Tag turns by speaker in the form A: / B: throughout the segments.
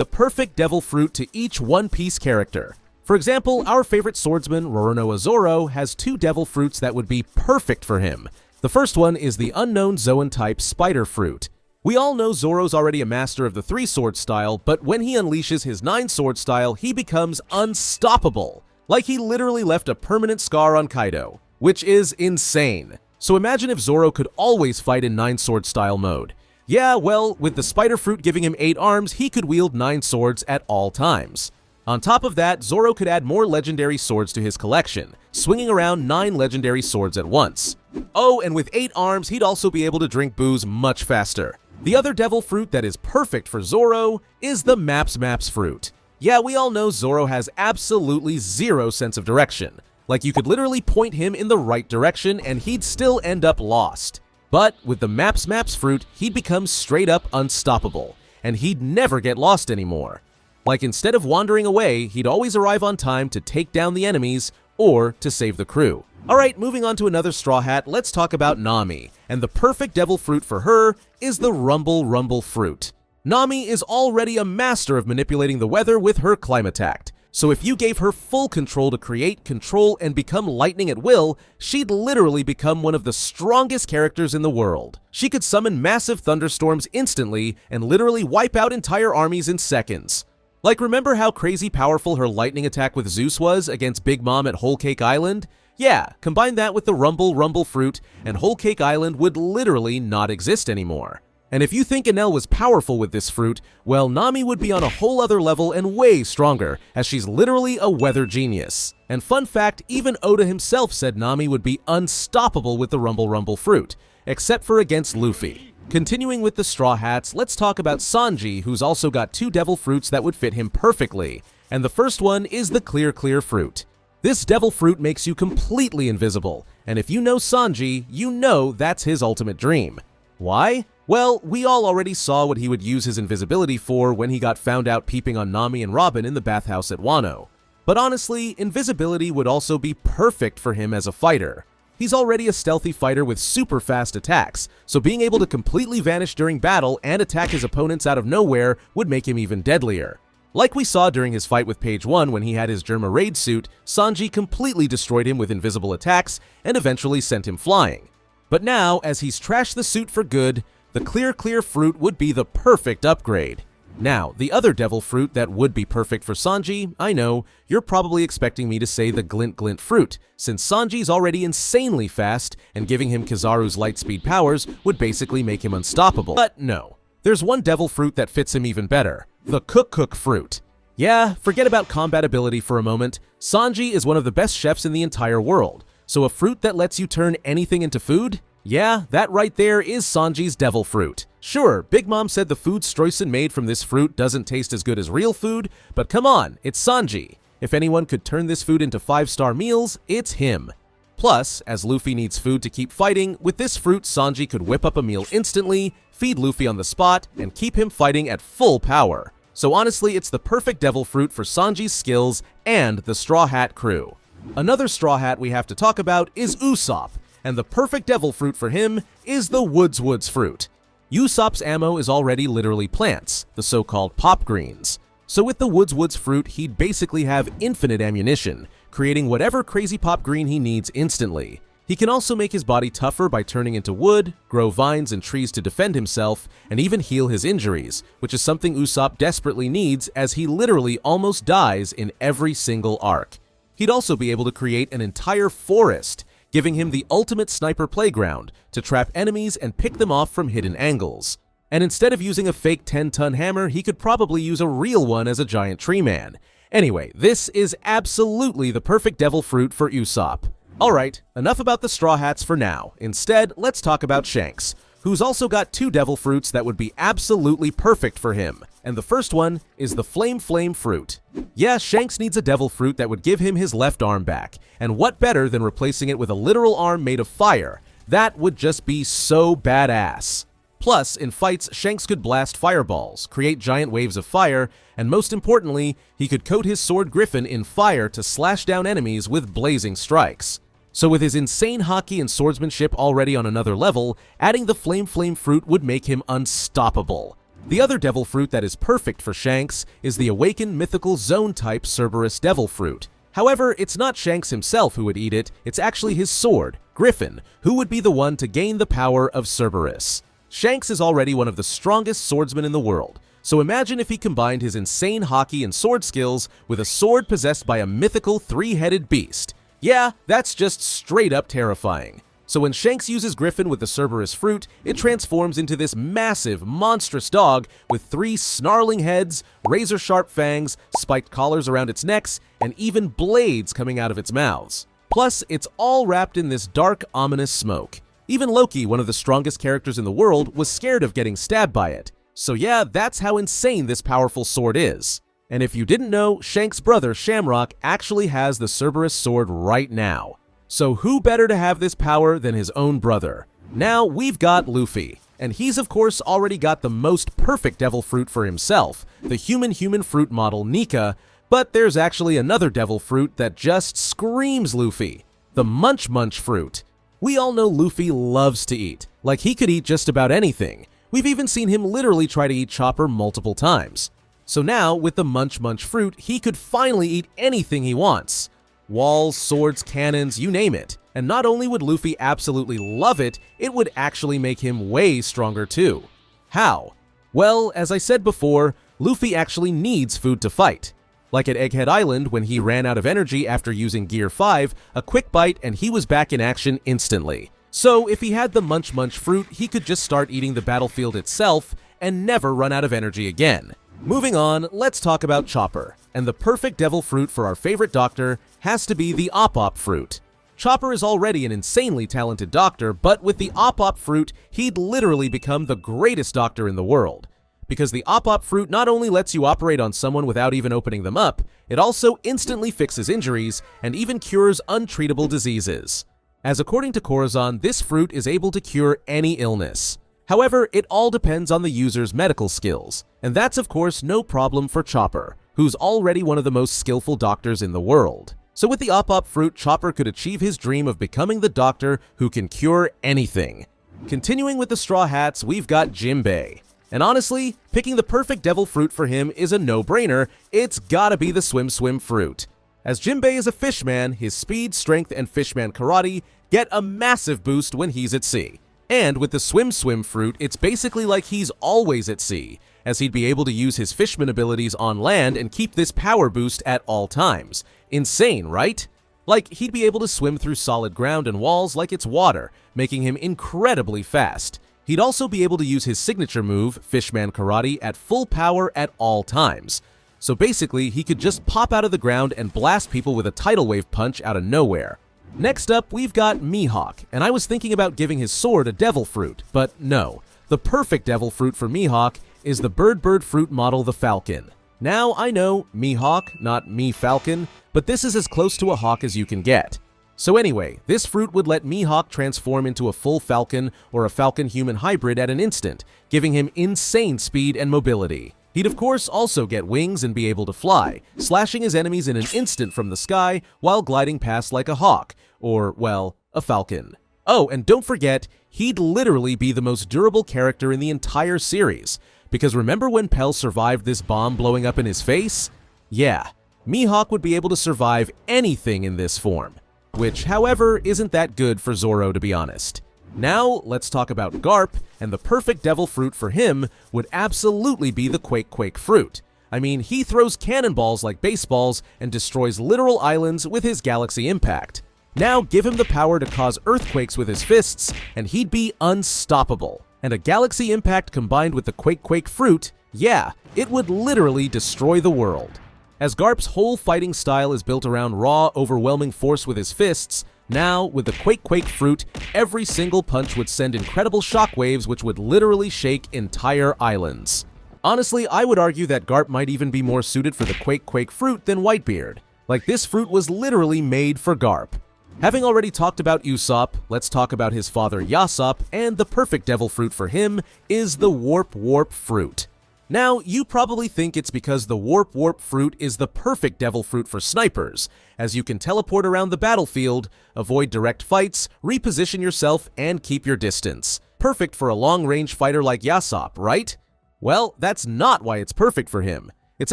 A: the perfect devil fruit to each One Piece character. For example, our favorite swordsman, Roronoa Zoro, has two devil fruits that would be perfect for him. The first one is the unknown Zoan-type Spider Fruit. We all know Zoro's already a master of the 3-sword style, but when he unleashes his 9-sword style, he becomes unstoppable. Like he literally left a permanent scar on Kaido, which is insane. So imagine if Zoro could always fight in 9-sword style mode. Yeah, well, with the Spider Fruit giving him 8 arms, he could wield 9 swords at all times. On top of that, Zoro could add more legendary swords to his collection, swinging around 9 legendary swords at once. Oh, and with 8 arms, he'd also be able to drink booze much faster. The other devil fruit that is perfect for Zoro is the Maps fruit. Yeah, we all know Zoro has absolutely zero sense of direction. Like you could literally point him in the right direction and he'd still end up lost. But with the Maps fruit, he'd become straight up unstoppable, and he'd never get lost anymore. Like instead of wandering away, he'd always arrive on time to take down the enemies or to save the crew. Alright, moving on to another Straw Hat, let's talk about Nami, and the perfect devil fruit for her is the Rumble fruit. Nami is already a master of manipulating the weather with her Climatact, so if you gave her full control to create, control, and become lightning at will, she'd literally become one of the strongest characters in the world. She could summon massive thunderstorms instantly and literally wipe out entire armies in seconds. Like, remember how crazy powerful her lightning attack with Zeus was against Big Mom at Whole Cake Island? Yeah, combine that with the Rumble fruit, and Whole Cake Island would literally not exist anymore. And if you think Enel was powerful with this fruit, well, Nami would be on a whole other level and way stronger, as she's literally a weather genius. And fun fact, even Oda himself said Nami would be unstoppable with the Rumble fruit, except for against Luffy. Continuing with the Straw Hats, let's talk about Sanji, who's also got 2 devil fruits that would fit him perfectly. And the first one is the Clear fruit. This devil fruit makes you completely invisible, and if you know Sanji, you know that's his ultimate dream. Why? Well, we all already saw what he would use his invisibility for when he got found out peeping on Nami and Robin in the bathhouse at Wano. But honestly, invisibility would also be perfect for him as a fighter. He's already a stealthy fighter with super fast attacks, so being able to completely vanish during battle and attack his opponents out of nowhere would make him even deadlier. Like we saw during his fight with Page 1 when he had his Germa Raid suit, Sanji completely destroyed him with invisible attacks and eventually sent him flying. But now, as he's trashed the suit for good, the Clear fruit would be the perfect upgrade. Now, the other devil fruit that would be perfect for Sanji, I know, you're probably expecting me to say the Glint fruit, since Sanji's already insanely fast, and giving him Kizaru's lightspeed powers would basically make him unstoppable. But no, there's one devil fruit that fits him even better, the Cook fruit. Yeah, forget about combat ability for a moment, Sanji is one of the best chefs in the entire world, so a fruit that lets you turn anything into food? Yeah, that right there is Sanji's devil fruit. Sure, Big Mom said the food Streusen made from this fruit doesn't taste as good as real food, but come on, it's Sanji. If anyone could turn this food into 5-star meals, it's him. Plus, as Luffy needs food to keep fighting, with this fruit Sanji could whip up a meal instantly, feed Luffy on the spot, and keep him fighting at full power. So honestly, it's the perfect devil fruit for Sanji's skills and the Straw Hat crew. Another Straw Hat we have to talk about is Usopp, and the perfect devil fruit for him is the Woods fruit. Usopp's ammo is already literally plants, the so-called pop greens. So with the Woods fruit, he'd basically have infinite ammunition, creating whatever crazy pop green he needs instantly. He can also make his body tougher by turning into wood, grow vines and trees to defend himself, and even heal his injuries, which is something Usopp desperately needs as he literally almost dies in every single arc. He'd also be able to create an entire forest, giving him the ultimate sniper playground to trap enemies and pick them off from hidden angles. And instead of using a fake 10-ton hammer, he could probably use a real one as a giant tree man. Anyway, this is absolutely the perfect devil fruit for Usopp. Alright, enough about the Straw Hats for now. Instead, let's talk about Shanks, who's also got 2 devil fruits that would be absolutely perfect for him. And the first one is the Flame fruit. Yeah, Shanks needs a devil fruit that would give him his left arm back, and what better than replacing it with a literal arm made of fire? That would just be so badass. Plus, in fights, Shanks could blast fireballs, create giant waves of fire, and most importantly, he could coat his sword Griffin in fire to slash down enemies with blazing strikes. So with his insane hockey and swordsmanship already on another level, adding the Flame fruit would make him unstoppable. The other devil fruit that is perfect for Shanks is the awakened mythical zone-type Cerberus devil fruit. However, it's not Shanks himself who would eat it, it's actually his sword, Griffin, who would be the one to gain the power of Cerberus. Shanks is already one of the strongest swordsmen in the world, so imagine if he combined his insane hockey and sword skills with a sword possessed by a mythical three-headed beast. Yeah, that's just straight up terrifying. So when Shanks uses Griffin with the Cerberus fruit, it transforms into this massive, monstrous dog with 3 snarling heads, razor-sharp fangs, spiked collars around its necks, and even blades coming out of its mouths. Plus, it's all wrapped in this dark, ominous smoke. Even Loki, one of the strongest characters in the world, was scared of getting stabbed by it. So yeah, that's how insane this powerful sword is. And if you didn't know, Shanks' brother, Shamrock, actually has the Cerberus sword right now. So who better to have this power than his own brother? Now we've got Luffy, and he's of course already got the most perfect devil fruit for himself, the human fruit model Nika, but there's actually another devil fruit that just screams Luffy, the Munch Munch fruit. We all know Luffy loves to eat, like he could eat just about anything. We've even seen him literally try to eat Chopper multiple times. So now, with the Munch Munch fruit, he could finally eat anything he wants. Walls, swords, cannons, you name it. And not only would Luffy absolutely love it, it would actually make him way stronger too. How? Well, as I said before, Luffy actually needs food to fight. Like at Egghead Island when he ran out of energy after using Gear 5, a quick bite and he was back in action instantly. So if he had the Munch Munch fruit, he could just start eating the battlefield itself and never run out of energy again. Moving on, let's talk about Chopper. And the perfect devil fruit for our favorite doctor has to be the Op-Op fruit. Chopper is already an insanely talented doctor, but with the Op-Op fruit, he'd literally become the greatest doctor in the world. Because the Op-Op fruit not only lets you operate on someone without even opening them up, it also instantly fixes injuries and even cures untreatable diseases. As according to Corazon, this fruit is able to cure any illness. However, it all depends on the user's medical skills, and that's of course no problem for Chopper, who's already one of the most skillful doctors in the world. So with the Op-Op fruit, Chopper could achieve his dream of becoming the doctor who can cure anything. Continuing with the Straw Hats, we've got Jinbei. And honestly, picking the perfect devil fruit for him is a no-brainer. It's gotta be the Swim fruit. As Jinbei is a fishman, his speed, strength, and fishman karate get a massive boost when he's at sea. And with the Swim fruit, it's basically like he's always at sea, as he'd be able to use his fishman abilities on land and keep this power boost at all times. Insane, right? Like, he'd be able to swim through solid ground and walls like it's water, making him incredibly fast. He'd also be able to use his signature move, Fishman Karate, at full power at all times. So basically, he could just pop out of the ground and blast people with a tidal wave punch out of nowhere. Next up, we've got Mihawk, and I was thinking about giving his sword a devil fruit, but no. The perfect devil fruit for Mihawk is the bird fruit model, the Falcon. Now, I know, Mihawk, not Me-Falcon, but this is as close to a hawk as you can get. So anyway, this fruit would let Mihawk transform into a full Falcon or a Falcon-human hybrid at an instant, giving him insane speed and mobility. He'd of course also get wings and be able to fly, slashing his enemies in an instant from the sky while gliding past like a hawk, or, well, a falcon. Oh, and don't forget, he'd literally be the most durable character in the entire series, because remember when Pell survived this bomb blowing up in his face? Yeah, Mihawk would be able to survive anything in this form, which, however, isn't that good for Zoro to be honest. Now, let's talk about Garp, and the perfect devil fruit for him would absolutely be the Quake fruit. I mean, he throws cannonballs like baseballs and destroys literal islands with his galaxy impact. Now give him the power to cause earthquakes with his fists, and he'd be unstoppable. And a galaxy impact combined with the Quake fruit, yeah, it would literally destroy the world. As Garp's whole fighting style is built around raw, overwhelming force with his fists, now, with the Quake fruit, every single punch would send incredible shockwaves which would literally shake entire islands. Honestly, I would argue that Garp might even be more suited for the Quake fruit than Whitebeard. Like, this fruit was literally made for Garp. Having already talked about Usopp, let's talk about his father Yasopp, and the perfect devil fruit for him is the Warp fruit. Now, you probably think it's because the Warp fruit is the perfect devil fruit for snipers, as you can teleport around the battlefield, avoid direct fights, reposition yourself, and keep your distance. Perfect for a long-range fighter like Yasopp, right? Well, that's not why it's perfect for him. It's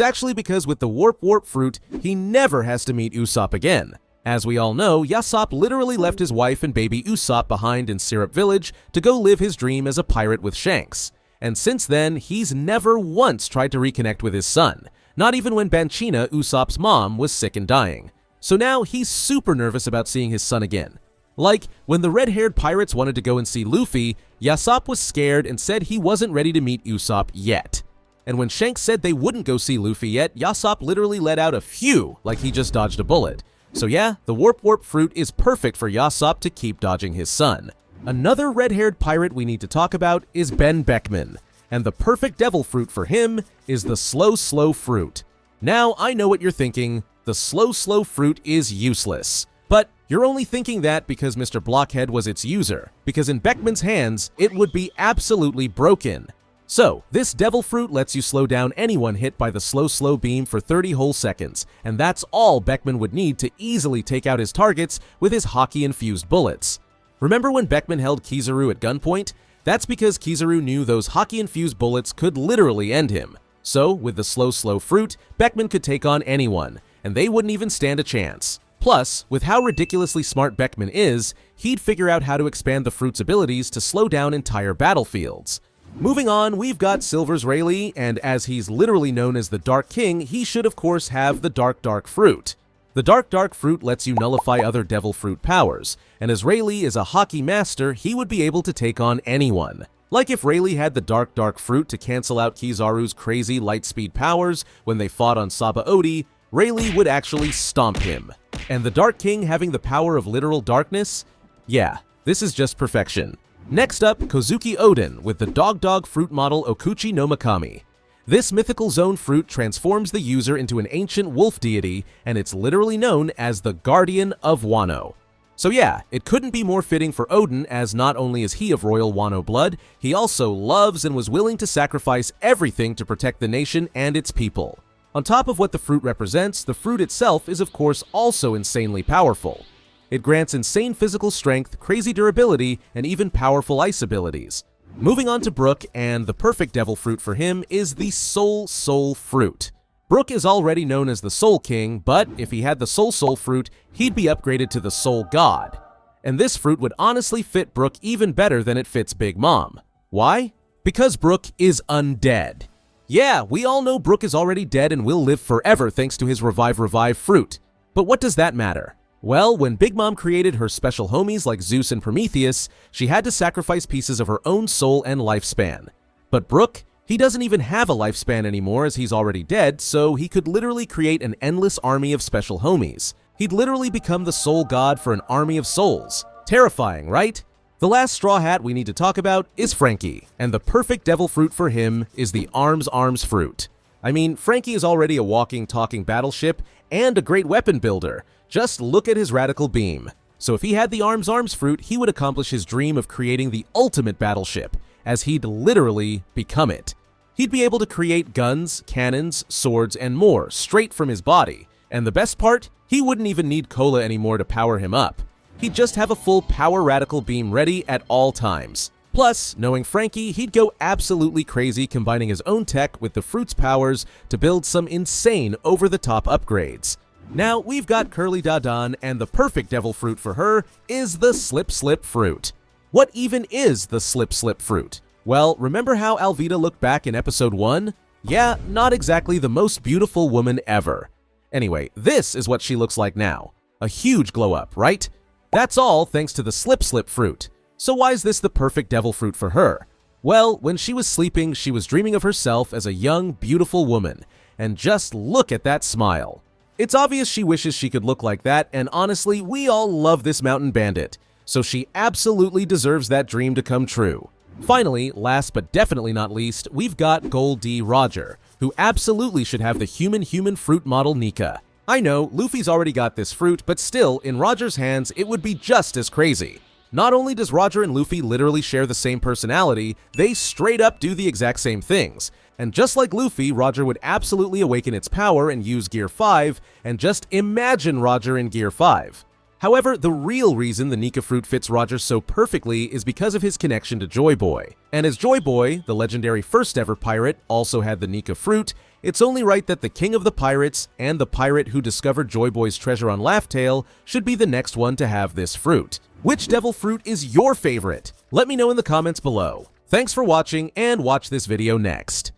A: actually because with the Warp fruit, he never has to meet Usopp again. As we all know, Yasopp literally left his wife and baby Usopp behind in Syrup Village to go live his dream as a pirate with Shanks. And since then, he's never once tried to reconnect with his son, not even when Banchina, Usopp's mom, was sick and dying. So now he's super nervous about seeing his son again. Like, when the red-haired pirates wanted to go and see Luffy, Yasopp was scared and said he wasn't ready to meet Usopp yet. And when Shanks said they wouldn't go see Luffy yet, Yasopp literally let out a phew like he just dodged a bullet. So yeah, the Warp fruit is perfect for Yasopp to keep dodging his son. Another red-haired pirate we need to talk about is Ben Beckman, and the perfect devil fruit for him is the Slow fruit. Now, I know what you're thinking, the Slow fruit is useless. But you're only thinking that because Mr. Blockhead was its user, because in Beckman's hands, it would be absolutely broken. So, this devil fruit lets you slow down anyone hit by the slow beam for 30 whole seconds, and that's all Beckman would need to easily take out his targets with his hockey-infused bullets. Remember when Beckman held Kizaru at gunpoint? That's because Kizaru knew those hockey-infused bullets could literally end him. So, with the slow fruit, Beckman could take on anyone, and they wouldn't even stand a chance. Plus, with how ridiculously smart Beckman is, he'd figure out how to expand the fruit's abilities to slow down entire battlefields. Moving on, we've got Silver's Rayleigh, and as he's literally known as the Dark King, he should of course have the Dark fruit. The Dark fruit lets you nullify other devil fruit powers, and as Rayleigh is a hockey master, he would be able to take on anyone. Like if Rayleigh had the Dark fruit to cancel out Kizaru's crazy light speed powers when they fought on Sabaody, Rayleigh would actually stomp him. And the Dark King having the power of literal darkness? Yeah, this is just perfection. Next up, Kozuki Oden with the Dog fruit model Okuchi no Mikami. This mythical zone fruit transforms the user into an ancient wolf deity, and it's literally known as the Guardian of Wano. So yeah, it couldn't be more fitting for Oden, as not only is he of royal Wano blood, he also loves and was willing to sacrifice everything to protect the nation and its people. On top of what the fruit represents, the fruit itself is of course also insanely powerful. It grants insane physical strength, crazy durability, and even powerful ice abilities. Moving on to Brook, and the perfect devil fruit for him is the Soul fruit. Brook is already known as the Soul King, but if he had the Soul fruit, he'd be upgraded to the Soul God. And this fruit would honestly fit Brook even better than it fits Big Mom. Why? Because Brook is undead. Yeah, we all know Brook is already dead and will live forever thanks to his Revive fruit. But what does that matter? Well, when Big Mom created her special homies like Zeus and Prometheus, she had to sacrifice pieces of her own soul and lifespan. But Brook, he doesn't even have a lifespan anymore as he's already dead, so he could literally create an endless army of special homies. He'd literally become the soul god for an army of souls. Terrifying, right? The last Straw Hat we need to talk about is Franky, and the perfect devil fruit for him is the Arms fruit. I mean, Franky is already a walking, talking battleship and a great weapon builder. Just look at his radical beam. So if he had the Arms fruit, he would accomplish his dream of creating the ultimate battleship, as he'd literally become it. He'd be able to create guns, cannons, swords, and more straight from his body. And the best part, he wouldn't even need Cola anymore to power him up. He'd just have a full power radical beam ready at all times. Plus, knowing Franky, he'd go absolutely crazy combining his own tech with the fruit's powers to build some insane over-the-top upgrades. Now, we've got Curly Dadan, and the perfect devil fruit for her is the Slip fruit. What even is the Slip fruit? Well, remember how Alvida looked back in episode 1? Yeah, not exactly the most beautiful woman ever. Anyway, this is what she looks like now. A huge glow up, right? That's all thanks to the Slip fruit. So why is this the perfect devil fruit for her? Well, when she was sleeping, she was dreaming of herself as a young, beautiful woman. And just look at that smile. It's obvious she wishes she could look like that, and honestly, we all love this mountain bandit. So she absolutely deserves that dream to come true. Finally, last but definitely not least, we've got Gold D. Roger, who absolutely should have the human fruit model Nika. I know, Luffy's already got this fruit, but still, in Roger's hands, it would be just as crazy. Not only does Roger and Luffy literally share the same personality, they straight up do the exact same things. And just like Luffy, Roger would absolutely awaken its power and use Gear 5, and just imagine Roger in Gear 5. However, the real reason the Nika fruit fits Roger so perfectly is because of his connection to Joy Boy. And as Joy Boy, the legendary first ever pirate, also had the Nika fruit, it's only right that the king of the pirates and the pirate who discovered Joy Boy's treasure on Laugh Tale should be the next one to have this fruit. Which devil fruit is your favorite? Let me know in the comments below. Thanks for watching, and watch this video next.